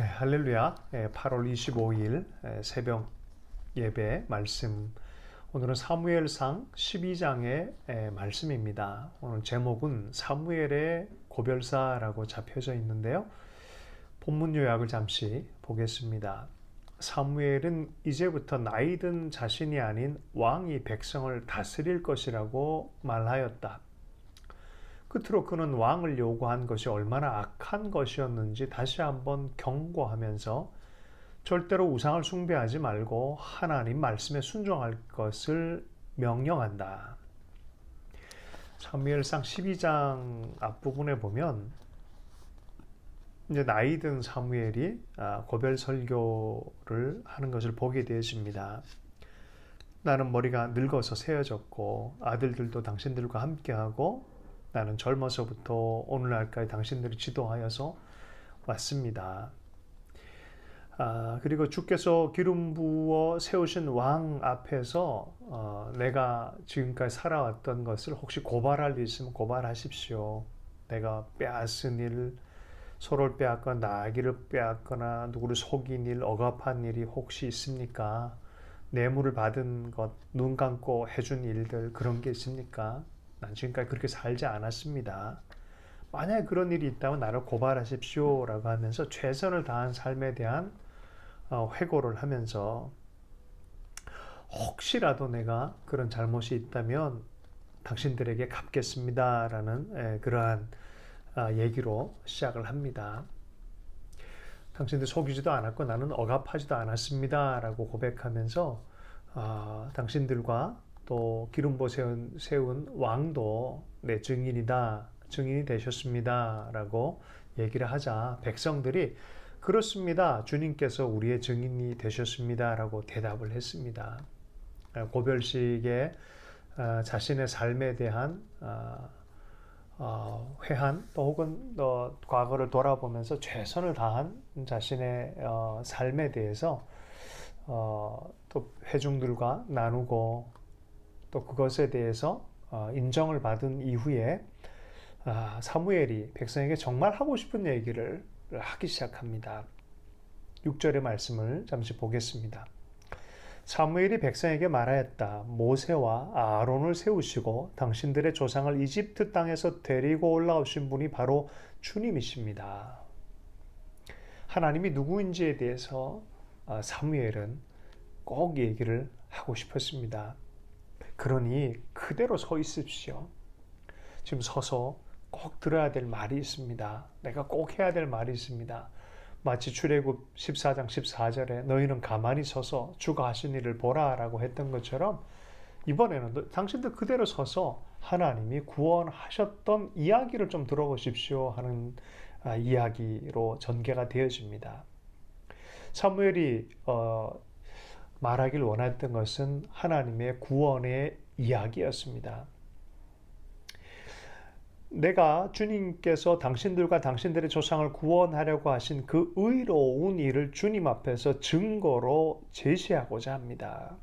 네, 할렐루야. 8월 25일 새벽 예배 말씀. 오늘은 사무엘상 12장의 말씀입니다. 오늘 제목은 사무엘의 고별사라고 잡혀져 있는데요. 본문 요약을 잠시 보겠습니다. 사무엘은 이제부터 나이든 자신이 아닌 왕이 백성을 다스릴 것이라고 말하였다. 끝으로 그는 왕을 요구한 것이 얼마나 악한 것이었는지 다시 한번 경고하면서 절대로 우상을 숭배하지 말고 하나님 말씀에 순종할 것을 명령한다. 사무엘상 12장 앞부분에 보면 이제 나이 든 사무엘이 고별 설교를 하는 것을 보게 되어집니다. 나는 머리가 늙어서 세어졌고 아들들도 당신들과 함께하고 나는 젊어서부터 오늘날까지 당신들이 지도하여서 왔습니다. 그리고 주께서 기름 부어 세우신 왕 앞에서 내가 지금까지 살아왔던 것을 혹시 고발할 일 있으면 고발하십시오. 내가 빼앗은 일, 소를 빼앗거나 나귀를 빼앗거나 누구를 속인 일, 억압한 일이 혹시 있습니까? 뇌물을 받은 것, 눈 감고 해준 일들 그런 게 있습니까? 난 지금까지 그렇게 살지 않았습니다. 만약에 그런 일이 있다면 나를 고발하십시오 라고 하면서 최선을 다한 삶에 대한 회고를 하면서 혹시라도 내가 그런 잘못이 있다면 당신들에게 갚겠습니다 라는 그러한 얘기로 시작을 합니다. 당신들 속이지도 않았고 나는 억압하지도 않았습니다 라고 고백하면서 당신들과 또 기름 부어 세운 왕도 내 증인이다, 증인이 되셨습니다 라고 얘기를 하자 백성들이 그렇습니다, 주님께서 우리의 증인이 되셨습니다 라고 대답을 했습니다. 고별식에 자신의 삶에 대한 회한 또 혹은 과거를 돌아보면서 최선을 다한 자신의 삶에 대해서 또 회중들과 나누고 또 그것에 대해서 인정을 받은 이후에 사무엘이 백성에게 정말 하고 싶은 얘기를 하기 시작합니다. 6절의 말씀을 잠시 보겠습니다. 사무엘이 백성에게 말하였다. 모세와 아론을 세우시고 당신들의 조상을 이집트 땅에서 데리고 올라오신 분이 바로 주님이십니다. 하나님이 누구인지에 대해서 사무엘은 꼭 얘기를 하고 싶었습니다. 그러니 그대로 서 있으십시오. 지금 서서 꼭 들어야 될 말이 있습니다. 내가 꼭 해야 될 말이 있습니다. 마치 출애굽 14장 14절에 너희는 가만히 서서 주가 하신 일을 보라 라고 했던 것처럼 이번에는 당신들 그대로 서서 하나님이 구원하셨던 이야기를 좀 들어보십시오 하는 이야기로 전개가 되어집니다. 사무엘이 말하길 원했던 것은 하나님의 구원의 이야기였습니다. 내가 주님께서 당신들과 당신들의 조상을 구원하려고 하신 그 의로운 일을 주님 앞에서 증거로 제시하고자 합니다.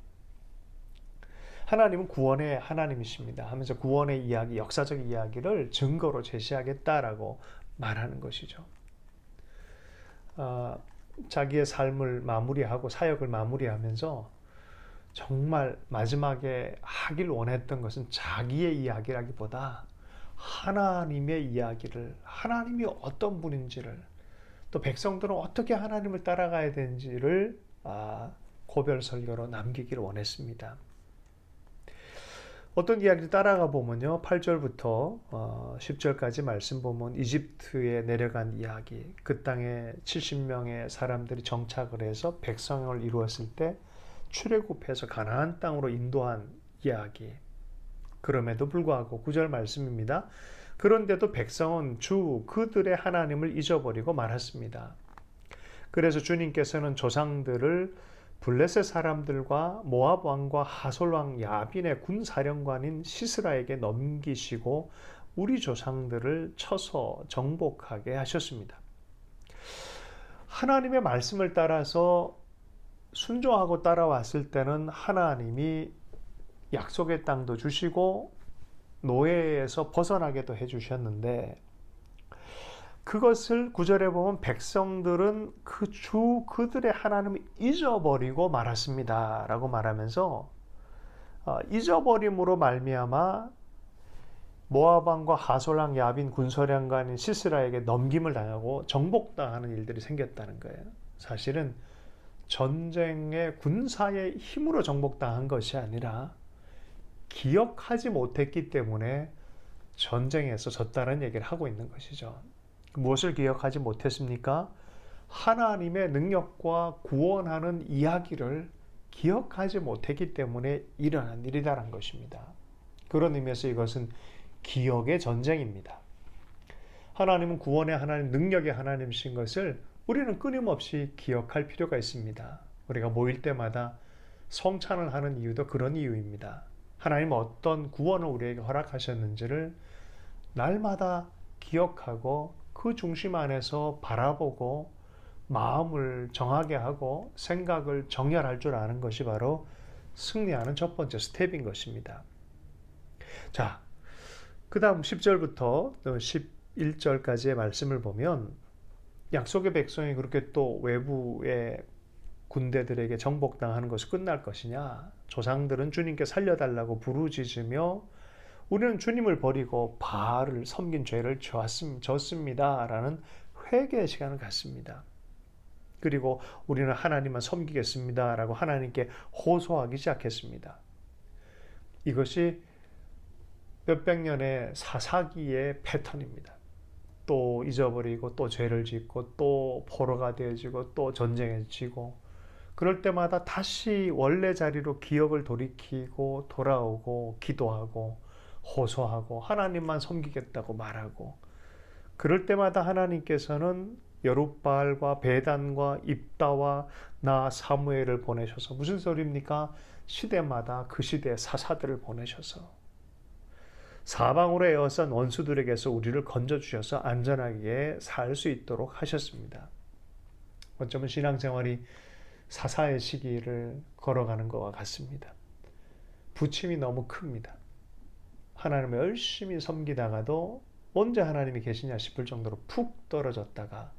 하나님은 구원의 하나님이십니다 하면서 구원의 이야기, 역사적 이야기를 증거로 제시하겠다라고 말하는 것이죠. 자기의 삶을 마무리하고 사역을 마무리하면서 정말 마지막에 하길 원했던 것은 자기의 이야기라기보다 하나님의 이야기를, 하나님이 어떤 분인지를, 또 백성들은 어떻게 하나님을 따라가야 되는지를 고별 설교로 남기기를 원했습니다. 어떤 이야기를 따라가 보면요, 8절부터 10절까지 말씀 보면 이집트에 내려간 이야기, 그 땅에 70명의 사람들이 정착을 해서 백성을 이루었을 때 출애굽해서 가나안 땅으로 인도한 이야기. 그럼에도 불구하고 9절 말씀입니다. 그런데도 백성은 주 그들의 하나님을 잊어버리고 말았습니다. 그래서 주님께서는 조상들을 블레셋 사람들과 모압 왕과 하솔 왕 야빈의 군사령관인 시스라에게 넘기시고 우리 조상들을 쳐서 정복하게 하셨습니다. 하나님의 말씀을 따라서 순종하고 따라왔을 때는 하나님이 약속의 땅도 주시고 노예에서 벗어나게도 해주셨는데 그것을 9절에 보면 백성들은 그들의 하나님을 잊어버리고 말았습니다 라고 말하면서 잊어버림으로 말미암아 모압 왕과 하솔 왕 야빈 군사령관인 시스라에게 넘김을 당하고 정복당하는 일들이 생겼다는 거예요. 사실은 전쟁의 군사의 힘으로 정복당한 것이 아니라 기억하지 못했기 때문에 전쟁에서 졌다는 얘기를 하고 있는 것이죠. 무엇을 기억하지 못했습니까? 하나님의 능력과 구원하는 이야기를 기억하지 못했기 때문에 일어난 일이라는 것입니다. 그런 의미에서 이것은 기억의 전쟁입니다. 하나님은 구원의 하나님, 능력의 하나님이신 것을 우리는 끊임없이 기억할 필요가 있습니다. 우리가 모일 때마다 성찬을 하는 이유도 그런 이유입니다. 하나님은 어떤 구원을 우리에게 허락하셨는지를 날마다 기억하고 그 중심 안에서 바라보고 마음을 정하게 하고 생각을 정렬할 줄 아는 것이 바로 승리하는 첫 번째 스텝인 것입니다. 자, 그 다음 10절부터 11절까지의 말씀을 보면 약속의 백성이 그렇게 또 외부의 군대들에게 정복당하는 것이 끝날 것이냐? 조상들은 주님께 살려달라고 부르짖으며 우리는 주님을 버리고 바알을 섬긴 죄를 졌습니다 라는 회개의 시간을 갖습니다. 그리고 우리는 하나님만 섬기겠습니다 라고 하나님께 호소하기 시작했습니다. 이것이 몇백 년의 사사기의 패턴입니다. 또 잊어버리고 또 죄를 짓고 또 포로가 되어지고 또 전쟁에 지고 그럴 때마다 다시 원래 자리로 기억을 돌이키고 돌아오고 기도하고 호소하고 하나님만 섬기겠다고 말하고 그럴 때마다 하나님께서는 여룻바알과 베단과 입다와 나 사무엘을 보내셔서 무슨 소리입니까? 시대마다 그 시대의 사사들을 보내셔서 사방으로 에워싼 원수들에게서 우리를 건져주셔서 안전하게 살 수 있도록 하셨습니다. 어쩌면 신앙생활이 사사의 시기를 걸어가는 것과 같습니다. 부침이 너무 큽니다. 하나님을 열심히 섬기다가도 언제 하나님이 계시냐 싶을 정도로 푹 떨어졌다가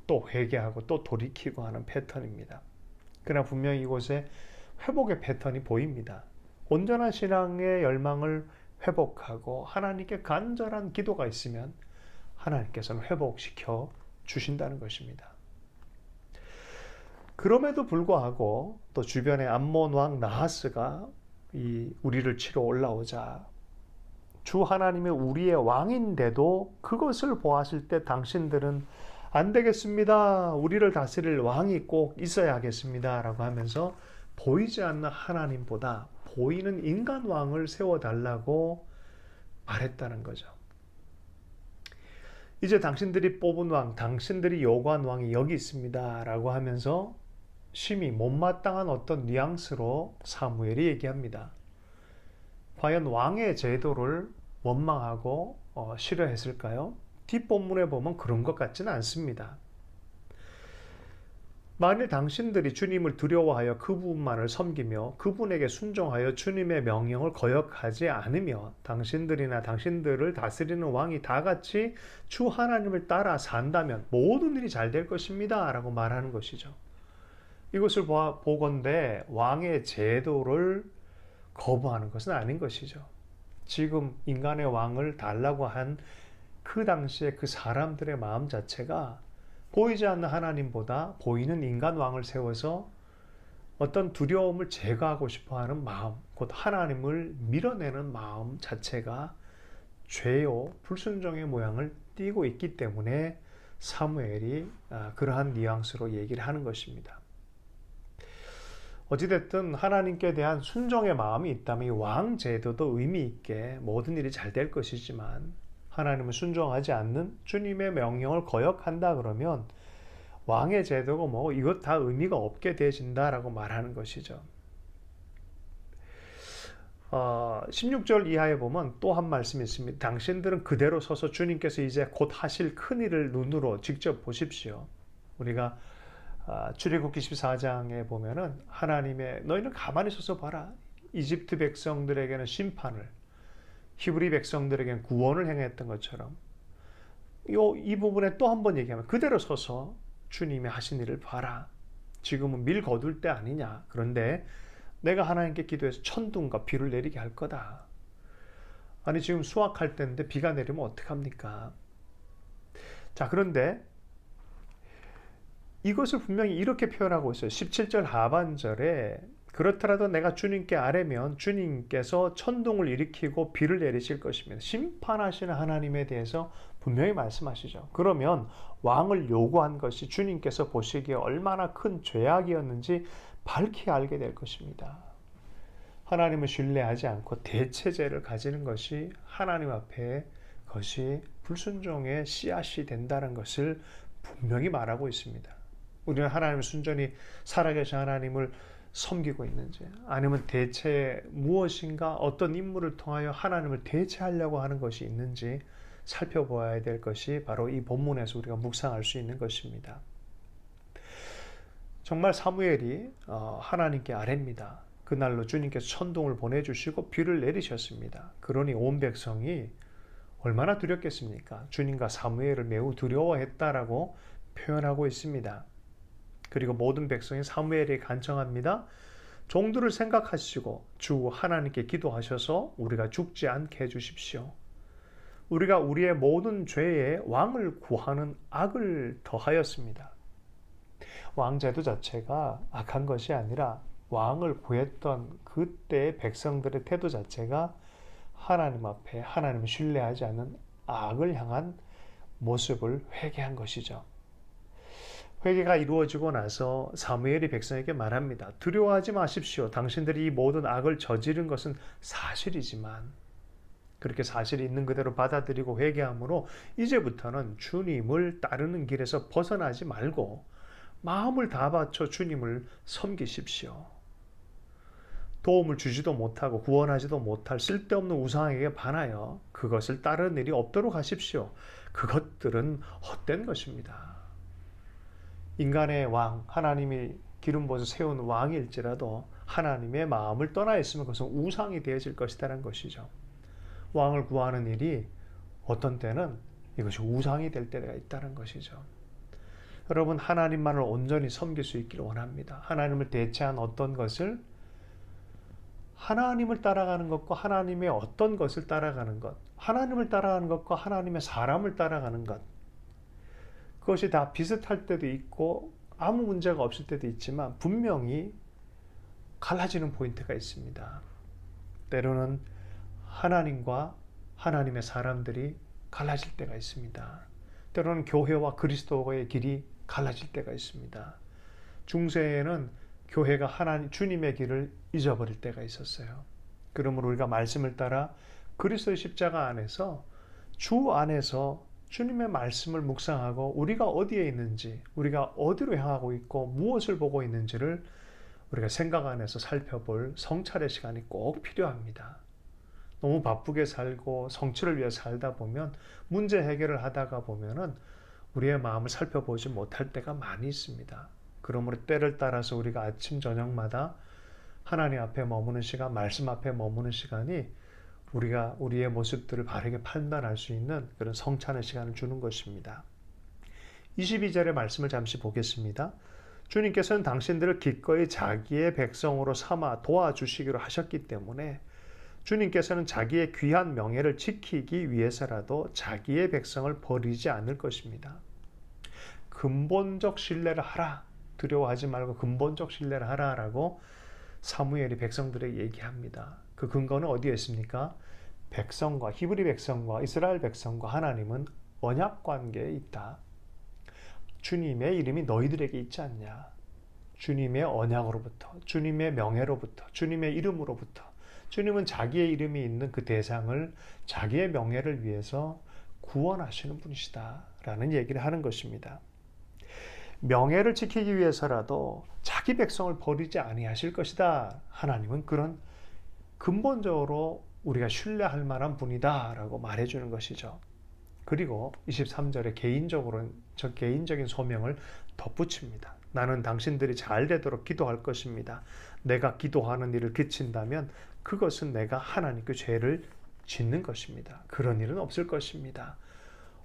또 회개하고 또 돌이키고 하는 패턴입니다. 그러나 분명히 이곳에 회복의 패턴이 보입니다. 온전한 신앙의 열망을 회복하고 하나님께 간절한 기도가 있으면 하나님께서는 회복시켜 주신다는 것입니다. 그럼에도 불구하고 또 주변의 암몬 왕 나하스가 우리를 치러 올라오자 주 하나님이 우리의 왕인데도 그것을 보았을 때 당신들은 안 되겠습니다. 우리를 다스릴 왕이 꼭 있어야 하겠습니다. 라고 하면서 보이지 않는 하나님보다 보이는 인간 왕을 세워달라고 말했다는 거죠. 이제 당신들이 뽑은 왕, 당신들이 요구한 왕이 여기 있습니다. 라고 하면서 심히 못마땅한 어떤 뉘앙스로 사무엘이 얘기합니다. 과연 왕의 제도를 원망하고 싫어했을까요? 뒷본문에 보면 그런 것 같지는 않습니다. 만일 당신들이 주님을 두려워하여 그분만을 섬기며 그분에게 순종하여 주님의 명령을 거역하지 않으며 당신들이나 당신들을 다스리는 왕이 다 같이 주 하나님을 따라 산다면 모든 일이 잘 될 것입니다. 라고 말하는 것이죠. 이것을 보건대 왕의 제도를 거부하는 것은 아닌 것이죠. 지금 인간의 왕을 달라고 한 그 당시에 그 사람들의 마음 자체가 보이지 않는 하나님보다 보이는 인간 왕을 세워서 어떤 두려움을 제거하고 싶어하는 마음, 곧 하나님을 밀어내는 마음 자체가 죄요, 불순종의 모양을 띠고 있기 때문에 사무엘이 그러한 뉘앙스로 얘기를 하는 것입니다. 어찌됐든 하나님께 대한 순종의 마음이 있다면 이 왕 제도도 의미 있게 모든 일이 잘 될 것이지만 하나님을 순종하지 않는 주님의 명령을 거역한다 그러면 왕의 제도가 이것 다 의미가 없게 되어진다라고 말하는 것이죠. 16절 이하에 보면 또 한 말씀이 있습니다. 당신들은 그대로 서서 주님께서 이제 곧 하실 큰 일을 눈으로 직접 보십시오. 우리가 출애굽기 14장에 보면은 하나님의 너희는 가만히 서서 봐라. 이집트 백성들에게는 심판을, 히브리 백성들에게는 구원을 행했던 것처럼 이 부분에 또 한 번 얘기하면 그대로 서서 주님이 하신 일을 봐라. 지금은 밀 거둘 때 아니냐. 그런데 내가 하나님께 기도해서 천둥과 비를 내리게 할 거다. 아니 지금 수확할 때인데 비가 내리면 어떡합니까? 자, 그런데 이것을 분명히 이렇게 표현하고 있어요. 17절 하반절에 그렇더라도 내가 주님께 아뢰면 주님께서 천둥을 일으키고 비를 내리실 것이며 심판하시는 하나님에 대해서 분명히 말씀하시죠. 그러면 왕을 요구한 것이 주님께서 보시기에 얼마나 큰 죄악이었는지 밝히 알게 될 것입니다. 하나님을 신뢰하지 않고 대체제를 가지는 것이 하나님 앞에 그것이 불순종의 씨앗이 된다는 것을 분명히 말하고 있습니다. 우리는 하나님을 순전히 살아계신 하나님을 섬기고 있는지, 아니면 대체 무엇인가 어떤 인물을 통하여 하나님을 대체하려고 하는 것이 있는지 살펴보아야 될 것이 바로 이 본문에서 우리가 묵상할 수 있는 것입니다. 정말 사무엘이 하나님께 아뢰입니다. 그날로 주님께서 천둥을 보내주시고 비를 내리셨습니다. 그러니 온 백성이 얼마나 두렵겠습니까? 주님과 사무엘을 매우 두려워했다라고 표현하고 있습니다. 그리고 모든 백성이 사무엘에게 간청합니다. 종들을 생각하시고 주 하나님께 기도하셔서 우리가 죽지 않게 해주십시오. 우리가 우리의 모든 죄에 왕을 구하는 악을 더하였습니다. 왕제도 자체가 악한 것이 아니라 왕을 구했던 그때의 백성들의 태도 자체가 하나님 앞에 하나님을 신뢰하지 않는 악을 향한 모습을 회개한 것이죠. 회개가 이루어지고 나서 사무엘이 백성에게 말합니다. 두려워하지 마십시오. 당신들이 이 모든 악을 저지른 것은 사실이지만 그렇게 사실이 있는 그대로 받아들이고 회개함으로 이제부터는 주님을 따르는 길에서 벗어나지 말고 마음을 다 바쳐 주님을 섬기십시오. 도움을 주지도 못하고 구원하지도 못할 쓸데없는 우상에게 반하여 그것을 따르는 일이 없도록 하십시오. 그것들은 헛된 것입니다. 인간의 왕, 하나님이 기름 부어서 세운 왕일지라도 하나님의 마음을 떠나 있으면 그것은 우상이 되어질 것이라는 것이죠. 왕을 구하는 일이 어떤 때는 이것이 우상이 될 때가 있다는 것이죠. 여러분, 하나님만을 온전히 섬길 수 있기를 원합니다. 하나님을 대체한 어떤 것을, 하나님을 따라가는 것과 하나님의 어떤 것을 따라가는 것, 하나님을 따라가는 것과 하나님의 사람을 따라가는 것, 그것이 다 비슷할 때도 있고 아무 문제가 없을 때도 있지만 분명히 갈라지는 포인트가 있습니다. 때로는 하나님과 하나님의 사람들이 갈라질 때가 있습니다. 때로는 교회와 그리스도의 길이 갈라질 때가 있습니다. 중세에는 교회가 주님의 길을 잊어버릴 때가 있었어요. 그러므로 우리가 말씀을 따라 그리스도의 십자가 안에서 주 안에서 주님의 말씀을 묵상하고 우리가 어디에 있는지, 우리가 어디로 향하고 있고 무엇을 보고 있는지를 우리가 생각 안에서 살펴볼 성찰의 시간이 꼭 필요합니다. 너무 바쁘게 살고 성취를 위해 살다 보면 문제 해결을 하다가 보면은 우리의 마음을 살펴보지 못할 때가 많이 있습니다. 그러므로 때를 따라서 우리가 아침 저녁마다 하나님 앞에 머무는 시간, 말씀 앞에 머무는 시간이 우리가 우리의 모습들을 바르게 판단할 수 있는 그런 성찬의 시간을 주는 것입니다. 22절의 말씀을 잠시 보겠습니다. 주님께서는 당신들을 기꺼이 자기의 백성으로 삼아 도와주시기로 하셨기 때문에 주님께서는 자기의 귀한 명예를 지키기 위해서라도 자기의 백성을 버리지 않을 것입니다. 근본적 신뢰를 하라. 두려워하지 말고 근본적 신뢰를 하라라고 사무엘이 백성들에게 얘기합니다. 그 근거는 어디에 있습니까? 백성과 히브리 백성과 이스라엘 백성과 하나님은 언약 관계에 있다. 주님의 이름이 너희들에게 있지 않냐? 주님의 언약으로부터, 주님의 명예로부터, 주님의 이름으로부터 주님은 자기의 이름이 있는 그 대상을 자기의 명예를 위해서 구원하시는 분이시다 라는 얘기를 하는 것입니다. 명예를 지키기 위해서라도 자기 백성을 버리지 아니하실 것이다. 하나님은 그런 근본적으로 우리가 신뢰할 만한 분이다 라고 말해주는 것이죠. 그리고 23절에 개인적인 소명을 덧붙입니다. 나는 당신들이 잘 되도록 기도할 것입니다. 내가 기도하는 일을 그친다면 그것은 내가 하나님께 죄를 짓는 것입니다. 그런 일은 없을 것입니다.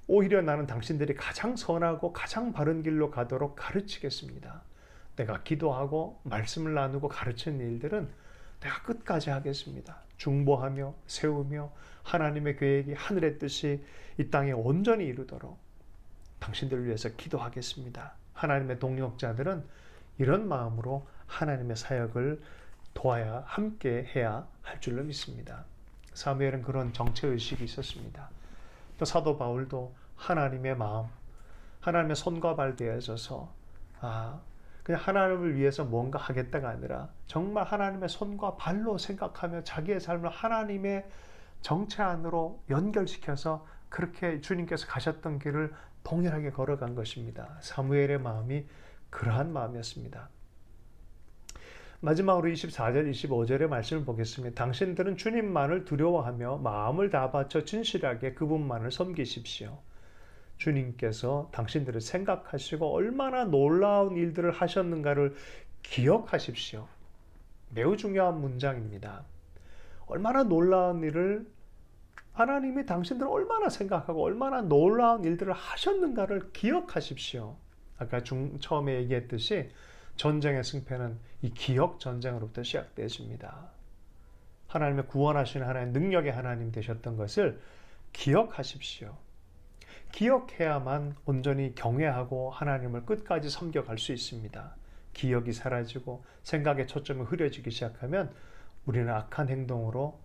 오히려 나는 당신들이 가장 선하고 가장 바른 길로 가도록 가르치겠습니다. 내가 기도하고 말씀을 나누고 가르치는 일들은 내가 끝까지 하겠습니다. 중보하며 세우며 하나님의 계획이 하늘의 뜻이 이 땅에 온전히 이루도록 당신들을 위해서 기도하겠습니다. 하나님의 동역자들은 이런 마음으로 하나님의 사역을 도와야 함께 해야 할 줄로 믿습니다. 사무엘은 그런 정체의식이 있었습니다. 또 사도 바울도 하나님의 마음, 하나님의 손과 발 대해져서 그냥 하나님을 위해서 뭔가 하겠다가 아니라 정말 하나님의 손과 발로 생각하며 자기의 삶을 하나님의 정체 안으로 연결시켜서 그렇게 주님께서 가셨던 길을 동일하게 걸어간 것입니다. 사무엘의 마음이 그러한 마음이었습니다. 마지막으로 24절, 25절의 말씀을 보겠습니다. 당신들은 주님만을 두려워하며 마음을 다 바쳐 진실하게 그분만을 섬기십시오. 주님께서 당신들을 생각하시고 얼마나 놀라운 일들을 하셨는가를 기억하십시오. 매우 중요한 문장입니다. 얼마나 놀라운 일을 하나님이 당신들을 얼마나 생각하고 얼마나 놀라운 일들을 하셨는가를 기억하십시오. 아까 처음에 얘기했듯이 전쟁의 승패는 이 기억 전쟁으로부터 시작되십니다. 하나님의 구원하시는 하나님, 능력의 하나님 되셨던 것을 기억하십시오. 기억해야만 온전히 경외하고 하나님을 끝까지 섬겨갈 수 있습니다. 기억이 사라지고 생각의 초점이 흐려지기 시작하면 우리는 악한 행동으로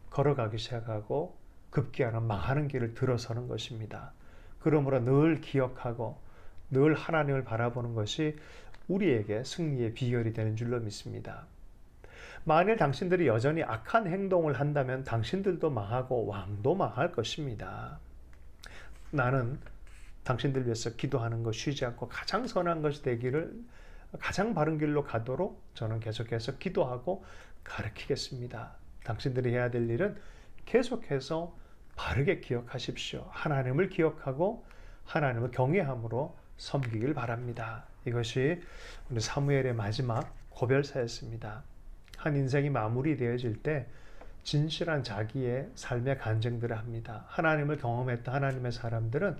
걸어가기 시작하고 급기야는 망하는 길을 들어서는 것입니다. 그러므로 늘 기억하고 늘 하나님을 바라보는 것이 우리에게 승리의 비결이 되는 줄로 믿습니다. 만일 당신들이 여전히 악한 행동을 한다면 당신들도 망하고 왕도 망할 것입니다. 나는 당신들 위해서 기도하는 것 쉬지 않고 가장 선한 것이 되기를 가장 바른 길로 가도록 저는 계속해서 기도하고 가르치겠습니다. 당신들이 해야 될 일은 계속해서 바르게 기억하십시오. 하나님을 기억하고 하나님을 경외함으로 섬기길 바랍니다. 이것이 우리 사무엘의 마지막 고별사였습니다. 한 인생이 마무리되어질 때 진실한 자기의 삶의 간증들을 합니다. 하나님을 경험했던 하나님의 사람들은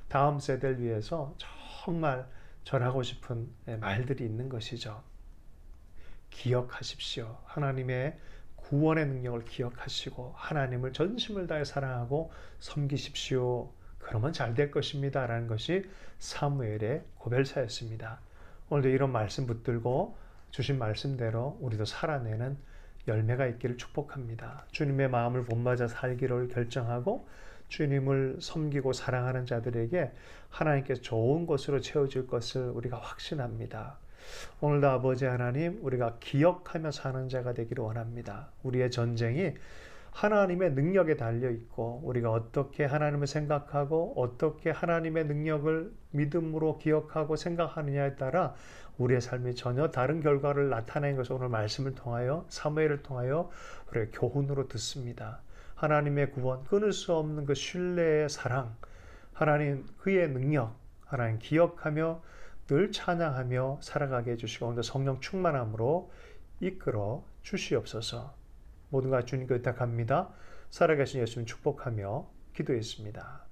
다음 세대를 위해서 정말 전하고 싶은 말들이 있는 것이죠. 기억하십시오. 하나님의 구원의 능력을 기억하시고 하나님을 전심을 다해 사랑하고 섬기십시오. 그러면 잘 될 것입니다. 라는 것이 사무엘의 고별사였습니다. 오늘도 이런 말씀 붙들고 주신 말씀대로 우리도 살아내는 열매가 있기를 축복합니다. 주님의 마음을 본받아 살기를 결정하고 주님을 섬기고 사랑하는 자들에게 하나님께서 좋은 것으로 채워질 것을 우리가 확신합니다. 오늘도 아버지 하나님, 우리가 기억하며 사는 자가 되기를 원합니다. 우리의 전쟁이 하나님의 능력에 달려 있고 우리가 어떻게 하나님을 생각하고 어떻게 하나님의 능력을 믿음으로 기억하고 생각하느냐에 따라 우리의 삶이 전혀 다른 결과를 나타내는 것을 오늘 말씀을 통하여 사무엘을 통하여 우리의 교훈으로 듣습니다. 하나님의 구원, 끊을 수 없는 그 신뢰의 사랑, 하나님 그의 능력, 하나님 기억하며 늘 찬양하며 살아가게 해주시고 오늘도 성령 충만함으로 이끌어 주시옵소서. 모든 것 주님께 의탁합니다. 살아계신 예수님 축복하며 기도했습니다.